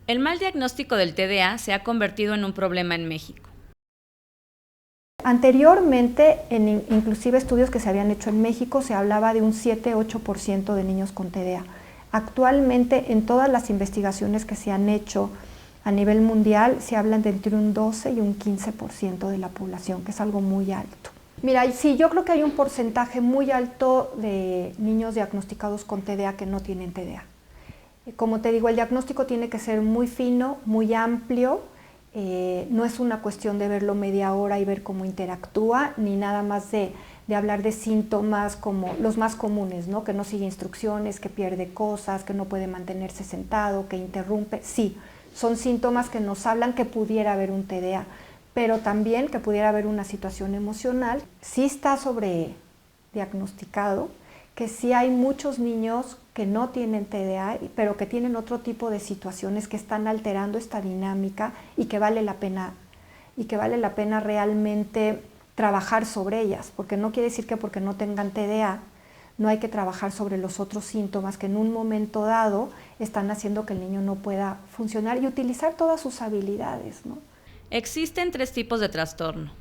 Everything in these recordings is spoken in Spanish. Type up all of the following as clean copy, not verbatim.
El mal diagnóstico del TDA se ha convertido en un problema en México. Anteriormente, inclusive estudios que se habían hecho en México, se hablaba de un 7-8% de niños con TDA. Actualmente, en todas las investigaciones que se han hecho a nivel mundial, se hablan de entre un 12 y un 15% de la población, que es algo muy alto. Mira, sí, yo creo que hay un porcentaje muy alto de niños diagnosticados con TDA que no tienen TDA. Como te digo, el diagnóstico tiene que ser muy fino, muy amplio. No es una cuestión de verlo media hora y ver cómo interactúa, ni nada más de hablar de síntomas como los más comunes, ¿no? Que no sigue instrucciones, que pierde cosas, que no puede mantenerse sentado, que interrumpe. Sí, son síntomas que nos hablan que pudiera haber un TDA, pero también que pudiera haber una situación emocional. Sí está sobrediagnosticado, que sí hay muchos niños que no tienen TDA, pero que tienen otro tipo de situaciones que están alterando esta dinámica y que vale la pena realmente trabajar sobre ellas, porque no quiere decir que porque no tengan TDA no hay que trabajar sobre los otros síntomas que en un momento dado están haciendo que el niño no pueda funcionar y utilizar todas sus habilidades, ¿no? Existen 3 tipos de trastorno.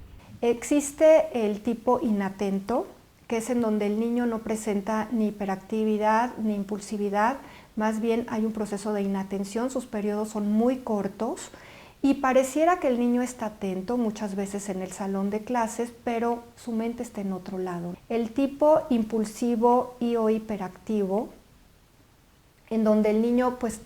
Existe el tipo inatento, que es en donde el niño no presenta ni hiperactividad ni impulsividad, más bien hay un proceso de inatención, sus periodos son muy cortos y pareciera que el niño está atento muchas veces en el salón de clases, pero su mente está en otro lado. El tipo impulsivo y o hiperactivo, en donde el niño, pues,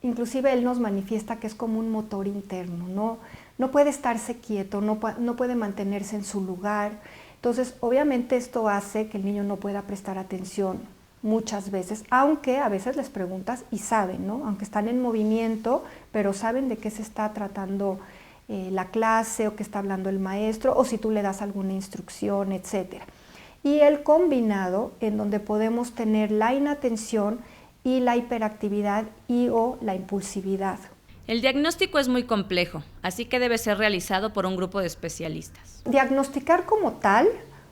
inclusive él nos manifiesta que es como un motor interno, no puede estarse quieto, no puede mantenerse en su lugar. Entonces, obviamente esto hace que el niño no pueda prestar atención muchas veces, aunque a veces les preguntas y saben, ¿no? Aunque están en movimiento, pero saben de qué se está tratando la clase o qué está hablando el maestro, o si tú le das alguna instrucción, etc. Y el combinado, en donde podemos tener la inatención y la hiperactividad y o la impulsividad. El diagnóstico es muy complejo, así que debe ser realizado por un grupo de especialistas. Diagnosticar como tal,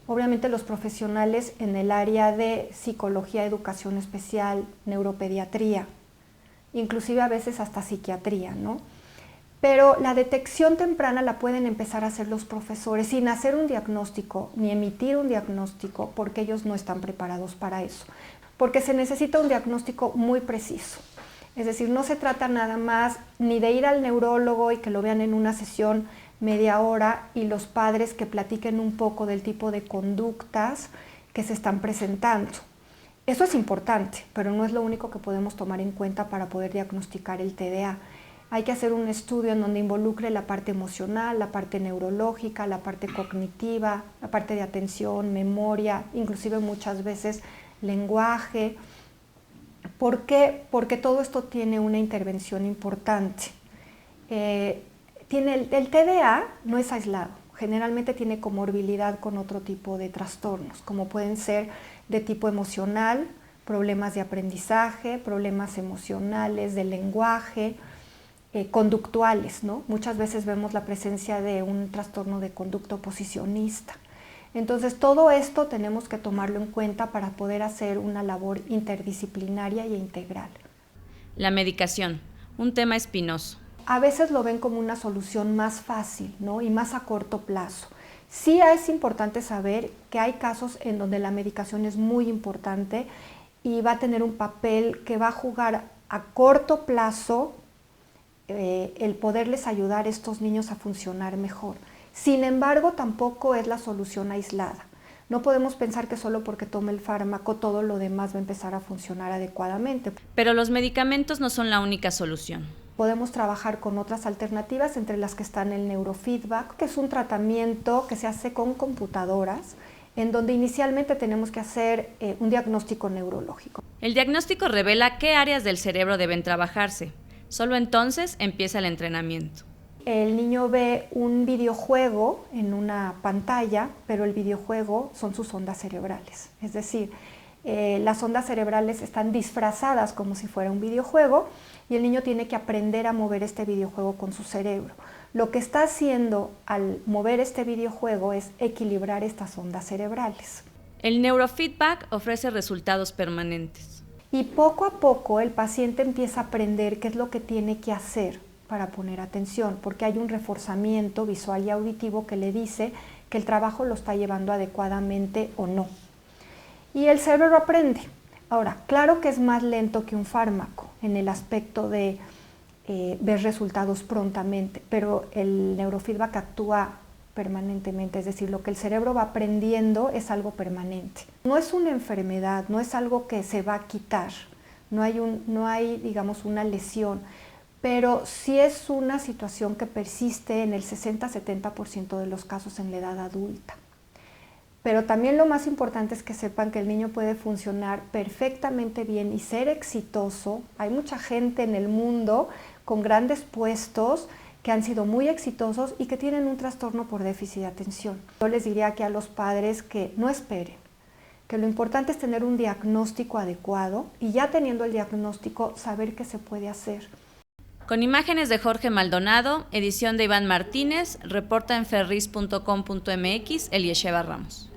obviamente los profesionales en el área de psicología, educación especial, neuropediatría, inclusive a veces hasta psiquiatría, ¿no? Pero la detección temprana la pueden empezar a hacer los profesores sin hacer un diagnóstico ni emitir un diagnóstico, porque ellos no están preparados para eso, porque se necesita un diagnóstico muy preciso. Es decir, no se trata nada más ni de ir al neurólogo y que lo vean en una sesión media hora y los padres que platiquen un poco del tipo de conductas que se están presentando. Eso es importante, pero no es lo único que podemos tomar en cuenta para poder diagnosticar el TDA. Hay que hacer un estudio en donde involucre la parte emocional, la parte neurológica, la parte cognitiva, la parte de atención, memoria, inclusive muchas veces lenguaje. ¿Por qué? Porque todo esto tiene una intervención importante. El TDA no es aislado, generalmente tiene comorbilidad con otro tipo de trastornos, como pueden ser de tipo emocional, problemas de aprendizaje, problemas emocionales, de lenguaje, conductuales, ¿no? Muchas veces vemos la presencia de un trastorno de conducta oposicionista. Entonces, todo esto tenemos que tomarlo en cuenta para poder hacer una labor interdisciplinaria e integral. La medicación, un tema espinoso. A veces lo ven como una solución más fácil, ¿no? Y más a corto plazo. Sí es importante saber que hay casos en donde la medicación es muy importante y va a tener un papel que va a jugar a corto plazo el poderles ayudar a estos niños a funcionar mejor. Sin embargo, tampoco es la solución aislada. No podemos pensar que solo porque tome el fármaco todo lo demás va a empezar a funcionar adecuadamente. Pero los medicamentos no son la única solución. Podemos trabajar con otras alternativas, entre las que están el neurofeedback, que es un tratamiento que se hace con computadoras, en donde inicialmente tenemos que hacer un diagnóstico neurológico. El diagnóstico revela qué áreas del cerebro deben trabajarse. Solo entonces empieza el entrenamiento. El niño ve un videojuego en una pantalla, pero el videojuego son sus ondas cerebrales. Es decir, las ondas cerebrales están disfrazadas como si fuera un videojuego y el niño tiene que aprender a mover este videojuego con su cerebro. Lo que está haciendo al mover este videojuego es equilibrar estas ondas cerebrales. El neurofeedback ofrece resultados permanentes. Y poco a poco el paciente empieza a aprender qué es lo que tiene que hacer para poner atención, porque hay un reforzamiento visual y auditivo que le dice que el trabajo lo está llevando adecuadamente o no. Y el cerebro aprende. Ahora, claro que es más lento que un fármaco en el aspecto de ver resultados prontamente, pero el neurofeedback actúa permanentemente, es decir, lo que el cerebro va aprendiendo es algo permanente. No es una enfermedad, no es algo que se va a quitar, no hay digamos, una lesión, pero sí es una situación que persiste en el 60-70% de los casos en la edad adulta. Pero también lo más importante es que sepan que el niño puede funcionar perfectamente bien y ser exitoso. Hay mucha gente en el mundo con grandes puestos que han sido muy exitosos y que tienen un trastorno por déficit de atención. Yo les diría aquí a los padres que no esperen, que lo importante es tener un diagnóstico adecuado y ya teniendo el diagnóstico saber qué se puede hacer. Con imágenes de Jorge Maldonado, edición de Iván Martínez, reporta en ferris.com.mx Eliesheva Ramos.